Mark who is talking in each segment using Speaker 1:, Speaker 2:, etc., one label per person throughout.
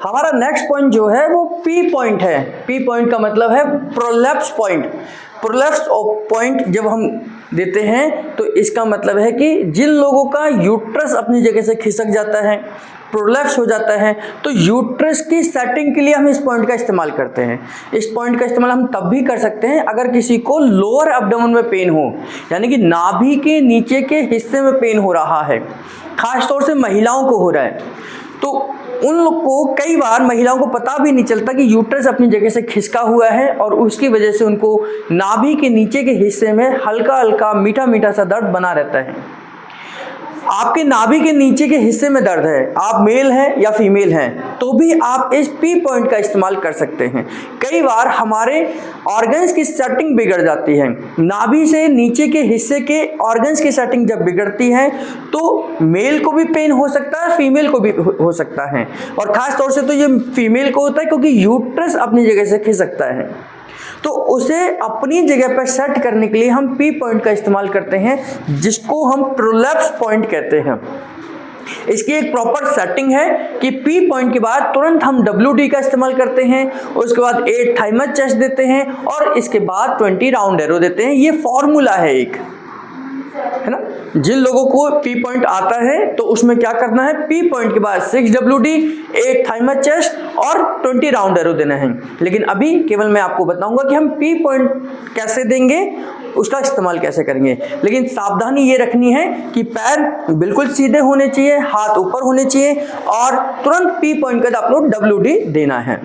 Speaker 1: हमारा next point जो है वो पी पॉइंट है। पी पॉइंट का मतलब है प्रोलैप्स पॉइंट। प्रोलैप्स पॉइंट जब हम देते हैं तो इसका मतलब है कि जिन लोगों का यूट्रस अपनी जगह से खिसक जाता है, प्रोलैप्स हो जाता है, तो यूट्रस की सेटिंग के लिए हम इस पॉइंट का इस्तेमाल करते हैं। इस पॉइंट का इस्तेमाल हम तब भी कर सकते हैं अगर किसी को लोअर एब्डोमेन में पेन हो, यानी कि नाभि के नीचे के हिस्से में पेन हो रहा है, खासतौर से महिलाओं को हो रहा है, तो उन लोग को कई बार महिलाओं को पता भी नहीं चलता कि यूट्रस अपनी जगह से खिसका हुआ है और उसकी वजह से उनको नाभि के नीचे के हिस्से में हल्का हल्का मीठा मीठा सा दर्द बना रहता है। आपके नाभि के नीचे के हिस्से में दर्द है, आप मेल हैं या फीमेल हैं, तो भी आप इस पी पॉइंट का इस्तेमाल कर सकते हैं। कई बार हमारे ऑर्गन्स की सेटिंग बिगड़ जाती है, नाभि से नीचे के हिस्से के ऑर्गन्स की सेटिंग जब बिगड़ती है तो मेल को भी पेन हो सकता है, फीमेल को भी हो सकता है, और ख़ास तौर से तो ये फीमेल को होता है क्योंकि यूट्रस अपनी जगह से खिसकता है। तो उसे अपनी जगह पर सेट करने के लिए हम पी पॉइंट का इस्तेमाल करते हैं, जिसको हम प्रोलैप्स पॉइंट कहते हैं। इसकी एक प्रॉपर सेटिंग है कि पी पॉइंट के बाद तुरंत हम WD का इस्तेमाल करते हैं, उसके बाद 8 थाइमस चेस्ट देते हैं और इसके बाद 20 राउंड एरो देते हैं। ये फॉर्मूला है एक, है ना। जिन लोगों को पी पॉइंट आता है तो उसमें क्या करना है, पी पॉइंट के बाद 6 WD, 8 थाइमस चेस्ट और 20 राउंड एरो देना है। लेकिन अभी केवल मैं आपको बताऊंगा कि हम पी पॉइंट कैसे देंगे, उसका इस्तेमाल कैसे करेंगे। लेकिन सावधानी ये रखनी है कि पैर बिल्कुल सीधे होने चाहिए, हाथ ऊपर होने चाहिए और तुरंत पी पॉइंट के बाद आप लोग WD देना है,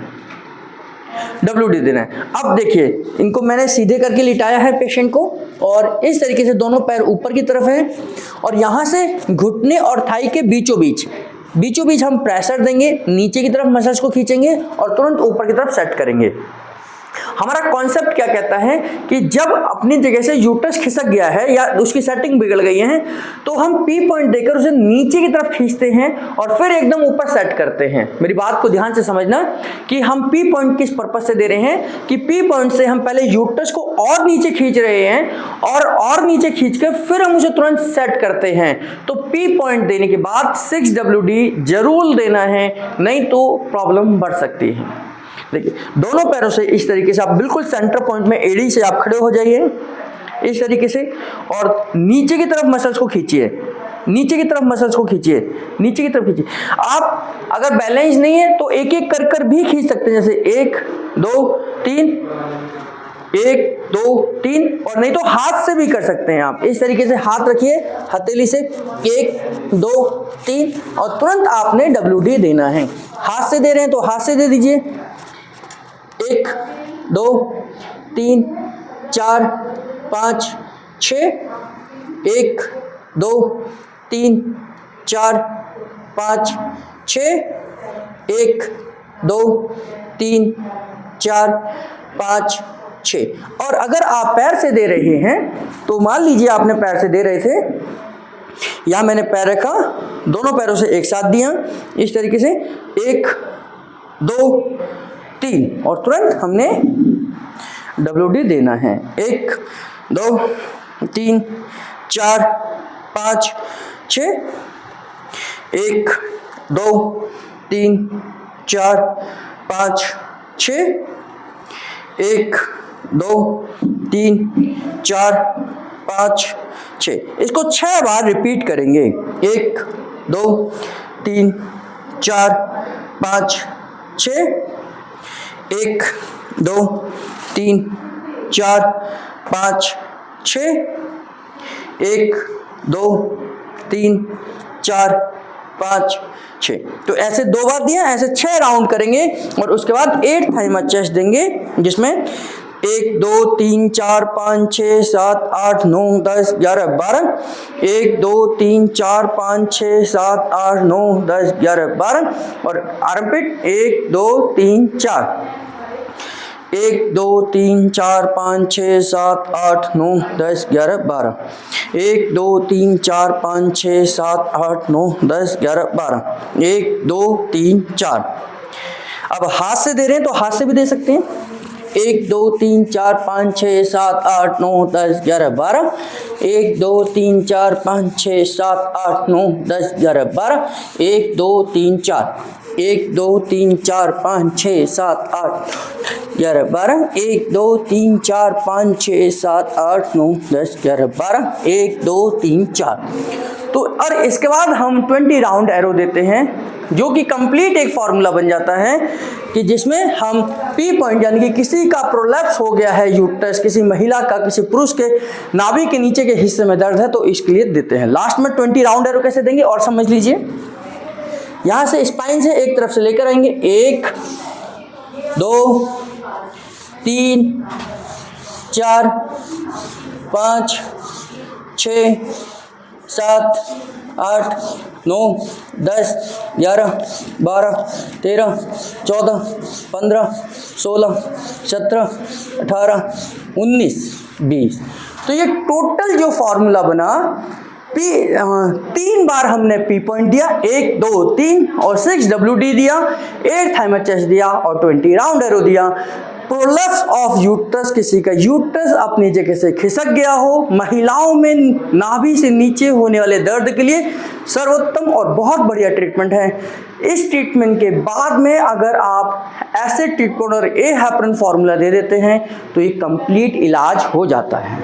Speaker 1: WD देना है। अब देखिए, इनको मैंने सीधे करके लिटाया है पेशेंट को और इस तरीके से दोनों पैर ऊपर की तरफ हैं और यहाँ से घुटने और थाई के बीचों बीच हम प्रेशर देंगे, नीचे की तरफ मसल्स को खींचेंगे और तुरंत ऊपर की तरफ सेट करेंगे। हमारा कॉन्सेप्ट क्या कहता है कि जब अपनी जगह से यूट्रस खिसक गया है या उसकी सेटिंग बिगड़ गई है तो हम पी पॉइंट देकर उसे नीचे की तरफ खींचते हैं और फिर एकदम ऊपर सेट करते हैं। मेरी बात को ध्यान से समझना कि हम पी पॉइंट किस पर्पज से दे रहे हैं कि पी पॉइंट से हम पहले यूट्रस को और नीचे खींच रहे हैं और नीचे खींच कर फिर हम उसे तुरंत सेट करते हैं। तो पी पॉइंट देने के बाद 6 WD जरूर देना है, नहीं तो प्रॉब्लम बढ़ सकती है। देखिए, दोनों पैरों से इस तरीके से आप बिल्कुल सेंटर पॉइंट में एड़ी से आप खड़े हो जाइए इस तरीके से और नीचे की तरफ मसल्स को खींचिए, नीचे की तरफ मसल्स को खींचिए, नीचे की तरफ खींचिए। आप अगर बैलेंस नहीं है तो एक एक कर भी खींच सकते हैं, जैसे 1 2 3, 1 2 3, और नहीं तो हाथ से भी कर सकते हैं। आप इस तरीके से हाथ रखिए हथेली से 1 2 3 और तुरंत आपने WD देना है। हाथ से दे रहे हैं तो हाथ से दे दीजिए, 1 2 3 4 5 6, 1 2 3 4 5 6, 1 2 3 4 5 6। और अगर आप पैर से दे रहे हैं तो मान लीजिए आपने पैर से दे रहे थे, यहाँ मैंने पैर रखा, दोनों पैरों से एक साथ दिया इस तरीके से, 1 2 3 और तुरंत हमने WD देना है। 1 2 3 4 5 6, 1 2 3 4 5 6, 1 2 3 4 5 6। इसको 6 बार रिपीट करेंगे, 1 2 3 4 5 6, 1 2 3 4 5 6, 1 2 3 4 5 6। तो ऐसे 2 बार दिया, ऐसे 6 राउंड करेंगे और उसके बाद 8 थाइमस चेस्ट देंगे, जिसमें 1 2 3 4 5 6 7 8 9 10 11 12, 1 2 3 4 5 6 7 8 9 10 11 12 और आर्मपिट 1 2 3 4, 1 2 3 4 5 6 7 8 9 10 11 12, 1 2 3 4 5 6 7 8 9 10 11 12, 1 2 3 4। अब हाथ से दे रहे हैं तो हाथ से भी दे सकते हैं, 1 2 3 4 5 6 7 8 9 10 11 12, 1 2 3 4 5 6 7 8 9 10 11 12, 1 2 3 4। 1 2 3 4 5 6 7 8 11 12 1 2 3 4 5 6 7 8 9 10 11 12 1 2 3 4। तो और इसके बाद हम 20 राउंड एरो देते हैं, जो कि कंप्लीट एक फॉर्मूला बन जाता है कि जिसमें हम पी पॉइंट यानी कि किसी का प्रोलैप्स हो गया है यूट्रस, किसी महिला का, किसी पुरुष के नाभि के नीचे के हिस्से में दर्द है, तो इसके लिए देते हैं। लास्ट में 20 राउंड एरो कैसे देंगे और समझ लीजिए। यहाँ से स्पाइन से एक तरफ से लेकर आएंगे 1 2 3 4 5 6 7 8 9 10 11 12 13 14 15 16 17 18 19 20। तो ये टोटल जो फॉर्मूला बना, पी 3 बार हमने पी पॉइंट दिया, 1 2 3 और 6 WD दिया, 8 थाइमस चेस्ट दिया और 20 राउंड एरो दिया। प्रोलैप्स ऑफ यूट्रस, किसी का यूट्रस अपनी जगह से खिसक गया हो, महिलाओं में नाभि से नीचे होने वाले दर्द के लिए सर्वोत्तम और बहुत बढ़िया ट्रीटमेंट है। इस ट्रीटमेंट के बाद में अगर आप ऐसे ट्रीटमेंट और ए हैपरन फॉर्मूला दे देते हैं तो ये कंप्लीट इलाज हो जाता है।